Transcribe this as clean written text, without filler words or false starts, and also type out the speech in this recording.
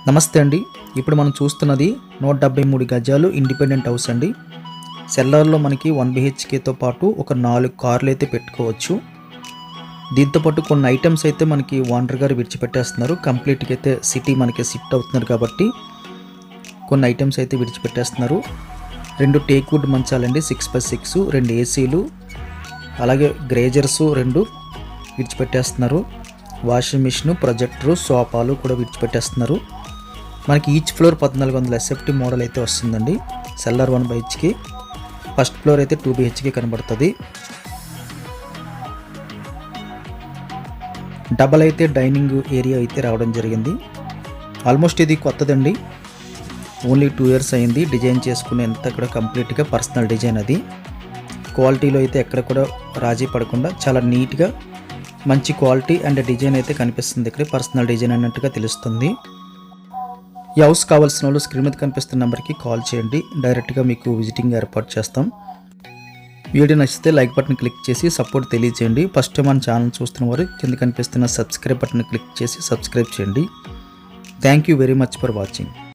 నమస్తే అండి. ఇప్పుడు మనం చూస్తున్నది 173 గజాలు ఇండిపెండెంట్ హౌస్ అండి. సెల్లార్లో మనకి 1 BHKతో పాటు ఒక 4 కార్లు అయితే పెట్టుకోవచ్చు. దీంతో పాటు కొన్ని ఐటమ్స్ అయితే మనకి ఓనర్ గారు విడిచిపెట్టేస్తున్నారు. కంప్లీట్గా అయితే సిటీ మనకి షిఫ్ట్ అవుతున్నారు కాబట్టి కొన్ని ఐటమ్స్ అయితే విడిచిపెట్టేస్తున్నారు. 2 టేక్ వుడ్ మంచాలండి 6x6, 2 ఏసీలు, అలాగే గ్రేజర్స్ 2 విడిచిపెట్టేస్తున్నారు. వాషింగ్ మిషన్, ప్రొజెక్టరు, సోఫాలు కూడా విడిచిపెట్టేస్తున్నారు. మనకి ఈచ్ ఫ్లోర్ 1400 SFT మోడల్ అయితే వస్తుందండి. సెల్లార్ 1 BHK, ఫస్ట్ ఫ్లోర్ అయితే 2 BHK కనబడుతుంది. డబల్ అయితే డైనింగ్ ఏరియా అయితే రావడం జరిగింది. ఆల్మోస్ట్ ఇది కొత్తదండి, ఓన్లీ 2 years అయింది. డిజైన్ చేసుకునేంత కూడా కంప్లీట్గా పర్సనల్ డిజైన్. అది క్వాలిటీలో అయితే ఎక్కడ కూడా రాజీ పడకుండా చాలా నీట్గా మంచి క్వాలిటీ అండ్ డిజైన్ అయితే కనిపిస్తుంది. ఇక్కడ పర్సనల్ డిజైన్ అన్నట్టుగా తెలుస్తుంది. ఈ హౌస్ కావాల్సిన వాళ్ళు స్క్రీన్ మీద కనిపిస్తున్న నెంబర్కి కాల్ చేయండి. డైరెక్ట్గా మీకు విజిటింగ్ ఏర్పాటు చేస్తాం. వీడియో నచ్చితే లైక్ బటన్ క్లిక్ చేసి సపోర్ట్ తెలియజేయండి. ఫస్ట్ టైం మన ఛానల్ చూస్తున్న వారు కింద కనిపిస్తున్న సబ్స్క్రైబ్ బటన్ క్లిక్ చేసి సబ్స్క్రైబ్ చేయండి. Thank you very much for watching.